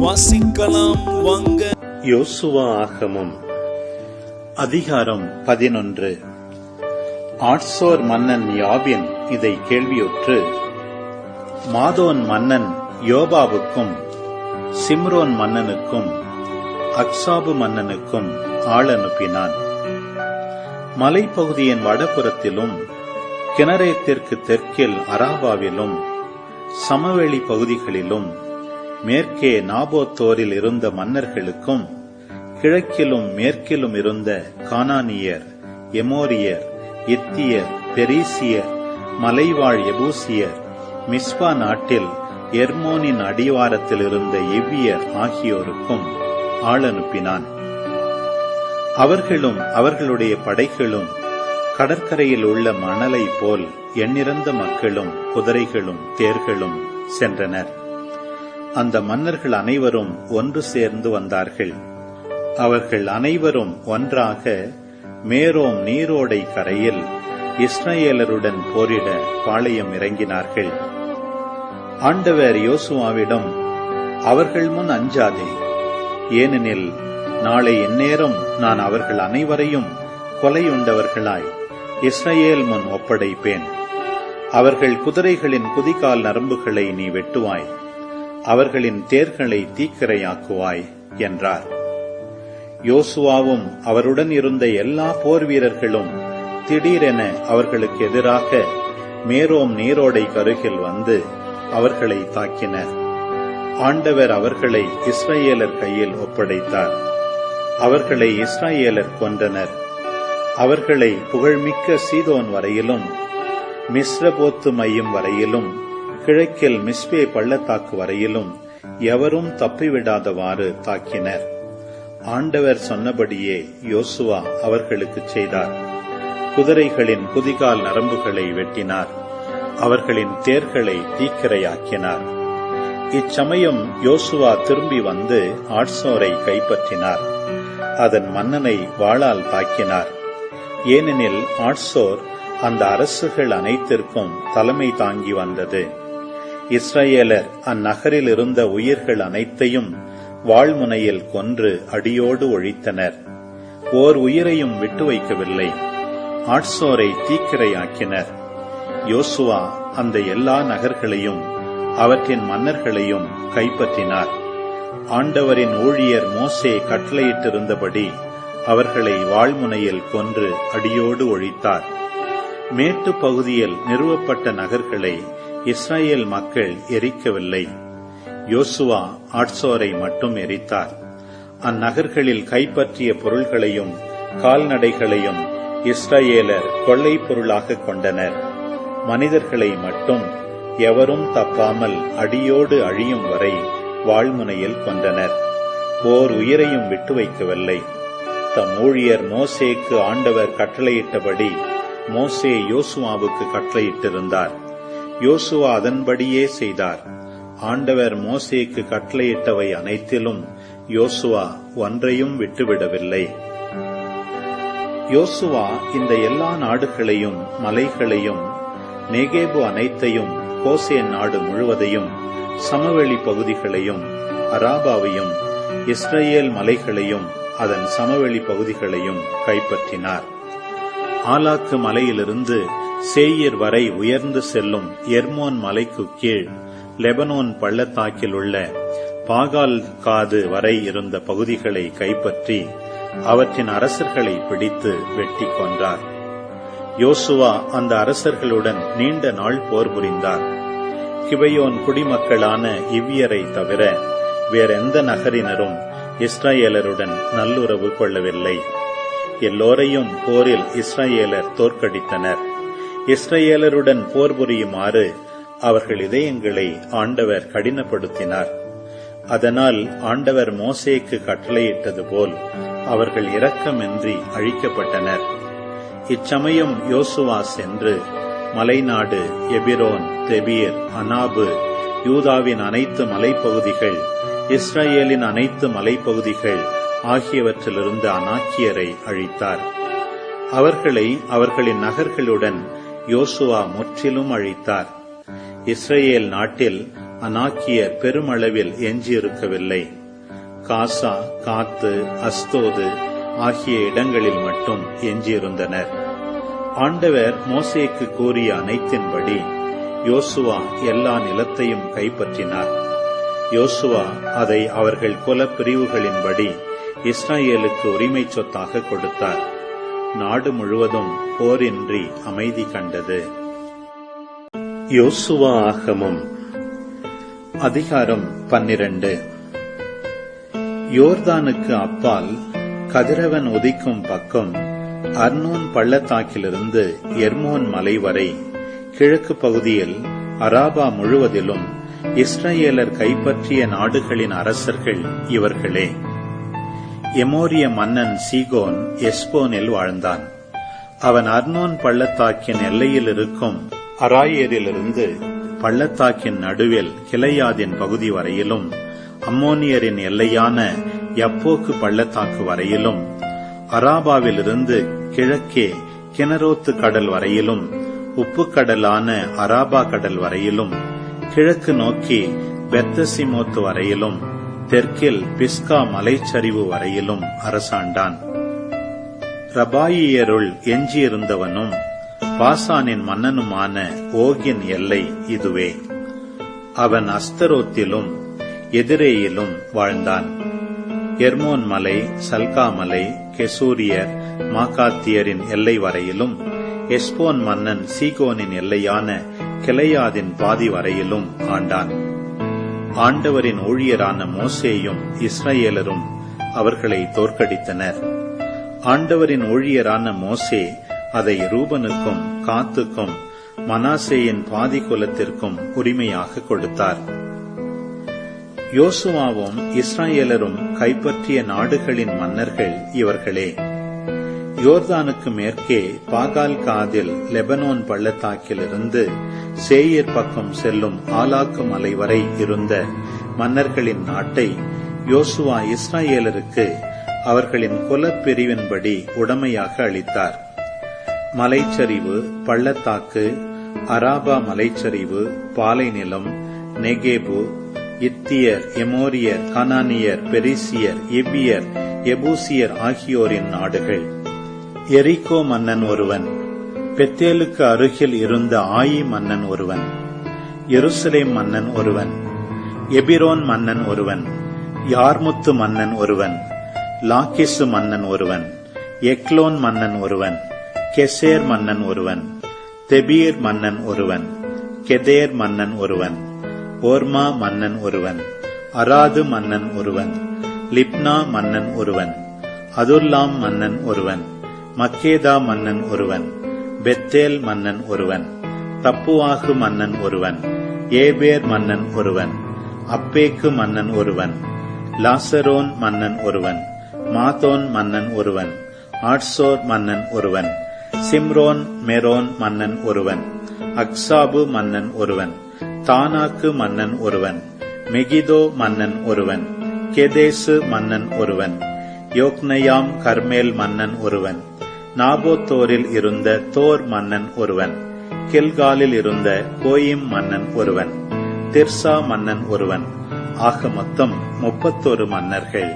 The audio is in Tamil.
வாசிக்கலாம் வாங்க. யோசுவா ஆகமம் அதிகாரம் 11. ஆட்சோர் மன்னன் யாபின் இதை கேள்வியுற்று மாதோன் மன்னன் யோபாவுக்கும் சிம்ரோன் மன்னனுக்கும் அக்சாபு மன்னனுக்கும் ஆள் அனுப்பினான். மலைப்பகுதியின் வடபுறத்திலும் கினரேத்திற்கு தெற்கில் அராபாவிலும் சமவெளி பகுதிகளிலும் மேற்கே நாபோத்தோரில் இருந்த மன்னர்களுக்கும் கிழக்கிலும் மேற்கிலும் இருந்த கானானியர், எமோரியர், இத்தியர், பெரிசியர், மலைவாழ் எபூசியர், மிஸ்பா நாட்டில் எர்மோனின் அடிவாரத்தில் இருந்த எவ்வியர் ஆகியோருக்கும் ஆள் அனுப்பினான். அவர்களும் அவர்களுடைய படைகளும் கடற்கரையில் உள்ள மணலை போல் எண்ணிறந்த மக்களும் குதிரைகளும் தேர்களும் சென்றனர். அந்த மன்னர்கள் அனைவரும் ஒன்று சேர்ந்து வந்தார்கள். அவர்கள் அனைவரும் ஒன்றாக மேரோம் நீரோடை கரையில் இஸ்ரவேலருடன் போரிட பாளையம் இறங்கினார்கள். ஆண்டவர் யோசுவாவிடம், அவர்கள் முன் அஞ்சாதே, ஏனெனில் நாளை எந்நேரம் நான் அவர்கள் அனைவரையும் கொலையுண்டவர்களாய் இஸ்ரவேல் முன் ஒப்படைப்பேன். அவர்கள் குதிரைகளின் குதிகால் நரம்புகளை நீ வெட்டுவாய், அவர்களின் தேர்களை தீக்கிரையாக்குவாய் என்றார். யோசுவாவும் அவருடன் இருந்த எல்லா போர் வீரர்களும் திடீரென அவர்களுக்கு எதிராக மேரோம் நீரோடை கருகில் வந்து அவர்களை தாக்கினர். ஆண்டவர் அவர்களை இஸ்ரவேலர் கையில் ஒப்படைத்தார். அவர்களை இஸ்ரவேலர் கொன்றனர். அவர்களை புகழ்மிக்க சீதோன் வரையிலும் மிஸ்ரபோத்து மையம் வரையிலும் கிழக்கில் மிஸ்பே பள்ளத்தாக்கு வரையிலும் எவரும் தப்பிவிடாதவாறு தாக்கினர். ஆண்டவர் சொன்னபடியே யோசுவா அவர்களுக்கு செய்தார். குதிரைகளின் குதிகால் நரம்புகளை வெட்டினார், அவர்களின் தேர்களை தீக்கிரையாக்கினார். இச்சமயம் யோசுவா திரும்பி வந்து ஆட்சோரை கைப்பற்றினார். அதன் மன்னனை வாளால் தாக்கினார். ஏனெனில் ஆட்சோர் அந்த அரசுகள் அனைத்திற்கும் தலைமை தாங்கி வந்தது. இஸ்ரவேலர் அந்நகரில் இருந்த உயிர்கள் அனைத்தையும் வாழ்முனையில் கொன்று அடியோடு ஒழித்தனர். ஓர் உயிரையும் விட்டு வைக்கவில்லை. ஆட்சோரை தீக்கிரையாக்கினர். யோசுவா அந்த எல்லா நகர்களையும் அவற்றின் மன்னர்களையும் கைப்பற்றினார். ஆண்டவரின் ஊழியர் மோசே கட்டளையிட்டிருந்தபடி அவர்களை வாழ்முனையில் கொன்று அடியோடு ஒழித்தார். மேட்டு பகுதியில் நிறுவப்பட்ட நகர்களை இஸ்ரவேல் மக்கள் எரிக்கவில்லை. யோசுவா ஆட்சோரை மட்டும் எரித்தார். அந்நகர்களில் கைப்பற்றிய பொருள்களையும் கால்நடைகளையும் இஸ்ரவேலர் கொள்ளை பொருளாக கொண்டனர். மனிதர்களை மட்டும் எவரும் தப்பாமல் அடியோடு அழியும் வரை வாழ்முனையில் கொண்டனர். ஓர் உயிரையும் விட்டு வைக்கவில்லை. தம் ஊழியர் மோசேக்கு ஆண்டவர் கட்டளையிட்டபடி மோசே யோசுவாவுக்கு கட்டளையிட்டிருந்தார். யோசுவா அதன்படியே செய்தார். ஆண்டவர் மோசேக்கு கட்டளையிட்டவை அனைத்திலும் யோசுவா ஒன்றையும் விட்டுவிடவில்லை. யோசுவா இந்த எல்லா நாடுகளையும் மலைகளையும் நெகேபு அனைத்தையும் கோசேன் நாடு முழுவதையும் சமவெளி பகுதிகளையும் அராபாவையும் இஸ்ரவேல் மலைகளையும் அதன் சமவெளி பகுதிகளையும் கைப்பற்றினார். ஆலாக்கு மலையிலிருந்து சேயீர் வரை உயர்ந்து செல்லும் எர்மோன் மலைக்கு கீழ் லெபனோன் பள்ளத்தாக்கில் உள்ள பாகால் காது வரை இருந்த பகுதிகளை கைப்பற்றி அவற்றின் அரசர்களை பிடித்து வெட்டி கொன்றார். யோசுவா அந்த அரசர்களுடன் நீண்ட நாள் போர் புரிந்தார். கிபையோன் குடிமக்களான இவ்வியரை தவிர வேறெந்த நகரினரும் இஸ்ரவேலருடன் நல்லுறவு கொள்ளவில்லை. எல்லோரையும் போரில் இஸ்ரவேலர் தோற்கடித்தனர். இஸ்ரவேலருடன் போர் புரியுமாறு அவர்கள் இதயங்களை ஆண்டவர் கடினப்படுத்தினார். அதனால் ஆண்டவர் மோசேக்கு கட்டளையிட்டது போல் அவர்கள் இரக்கமின்றி அழிக்கப்பட்டனர். இச்சமயம் யோசுவா சென்று மலைநாடு, எபிரோன், தெபீர், அனாபு, யூதாவின் அனைத்து மலைப்பகுதிகள், இஸ்ரவேலின் அனைத்து மலைப்பகுதிகள் ஆகியவற்றிலிருந்து அனாக்கியரை அழித்தார். அவர்களை அவர்களின் நகர்களுடன் யோசுவா முற்றிலும் அழித்தார். இஸ்ரவேல் நாட்டில் அனாக்கியர் பெருமளவில் எஞ்சியிருக்கவில்லை. காசா, காத்து, அஸ்தோது ஆகிய இடங்களில் மட்டும் எஞ்சியிருந்தனர். ஆண்டவர் மோசேக்கு கூறிய அனைத்தின்படி யோசுவா எல்லா நிலத்தையும் கைப்பற்றினார். யோசுவா அதை அவர்கள் குல பிரிவுகளின்படி இஸ்ரவேலுக்கு உரிமை சொத்தாக கொடுத்தார். நாடு முழுவதும் போரின்றி அமைதி கண்டது. யோசுவா ஆகமம் அதிகாரம் 12. யோர்தானுக்கு அப்பால் கதிரவன் உதிக்கும் பக்கம் அர்னோன் பள்ளத்தாக்கிலிருந்து எர்மோன் மலை வரை கிழக்கு பகுதியில் அராபா முழுவதிலும் இஸ்ரவேலர் கைப்பற்றிய நாடுகளின் அரசர்கள் இவர்களே. எமோரிய மன்னன் சீகோன் எஸ்போனில் வாழ்ந்தான். அவன் அர்னோன் பள்ளத்தாக்கின் எல்லையில் இருக்கும் அராயேரிலிருந்து பள்ளத்தாக்கின் நடுவில் கிளையாதின் பகுதி வரையிலும், அம்மோனியரின் எல்லையான யப்போக்கு பள்ளத்தாக்கு வரையிலும், அராபாவிலிருந்து கிழக்கே கினரோத்து கடல் வரையிலும், உப்புக்கடலான அராபா கடல் வரையிலும், கிழக்கு நோக்கி பெத்தசிமோத்து வரையிலும், தெற்கில் பிஸ்கா மலைச்சரிவு வரையிலும் அரசாண்டான். ரபாயியருள் எஞ்சியிருந்தவனும் பாசானின் மன்னனுமான ஓகின் எல்லை இதுவே. அவன் அஸ்தரோத்திலும் எதிரேயிலும் வாழ்ந்தான். எர்மோன் மலை, சல்கா மலை, கெசூரியர், மாகாத்தியரின் எல்லை வரையிலும், எஸ்போன் மன்னன் சீகோனின் எல்லையான கிளையாதின் பாதி வரையிலும் ஆண்டான். ஆண்டவரின் ஊழியரான மோசேயும் இஸ்ரவேலரும் அவர்களை தோற்கடித்தனர். ஆண்டவரின் ஊழியரான மோசே அதை ரூபனுக்கும் காத்துக்கும் மனாசேயின் பாதி குலத்திற்கும் உரிமையாக கொடுத்தார். யோசுவாவும் இஸ்ரவேலரும் கைப்பற்றிய நாடுகளின் மன்னர்கள் இவர்களே. யோர்தானுக்கு மேற்கே பாகால் காதில் லெபனோன் பள்ளத்தாக்கிலிருந்து சேயீர் பக்கம் செல்லும் ஆலாக்கு மலை வரை இருந்த மன்னர்களின் நாட்டை யோசுவா இஸ்ரவேலருக்கு அவர்களின் குலப்பிரிவின்படி உடைமையாக அளித்தார். மலைச்சரிவு, பள்ளத்தாக்கு, அராபா மலைச்சரிவு, பாலைநிலம், நெகேபு, இத்தியர், எமோரியர், கானானியர், பெரிசியர், எபியர், எபூசியர் ஆகியோரின் நாடுகள். எரிகோ மன்னன் ஒருவன், பெத்தேலுக்கு அருகில் இருந்த ஆயி மன்னன் ஒருவன், எருசலேம் மன்னன் ஒருவன், எபிரோன் மன்னன் ஒருவன், யார்முத்து மன்னன் ஒருவன், லாக்கிசு மன்னன் ஒருவன், எக்லோன் மன்னன் ஒருவன், கெசேர் மன்னன் ஒருவன், தெபீர் மன்னன் ஒருவன், கெதேர் மன்னன் ஒருவன், ஓர்மா மன்னன் ஒருவன், அராது மன்னன் ஒருவன், லிப்னா மன்னன் ஒருவன், அதுல்லாம் மன்னன் ஒருவன், மக்கேதா மன்னன் ஒருவன், பெத்தேல் மன்னன் ஒருவன், தப்புவாகு மன்னன் ஒருவன், ஏபேர் மன்னன் ஒருவன், அப்பேக்கு மன்னன் ஒருவன், லாசரோன் மன்னன் ஒருவன், மாதோன் மன்னன் ஒருவன், ஆட்சோர் மன்னன் ஒருவன், சிம்ரோன் மெரோன் மன்னன் ஒருவன், அக்சாபு மன்னன் ஒருவன், தானாக்கு மன்னன் ஒருவன், மெகிதோ மன்னன் ஒருவன், கெதேசு மன்னன் ஒருவன், யோக்னயாம் கர்மேல் மன்னன் ஒருவன், நாபோத்தோரில் இருந்த தோர் மன்னன் ஒருவன், கில்காலில் இருந்த கோயிம் மன்னன் ஒருவன், திர்சா மன்னன் ஒருவன். ஆக மொத்தம் 31 மன்னர்கள்.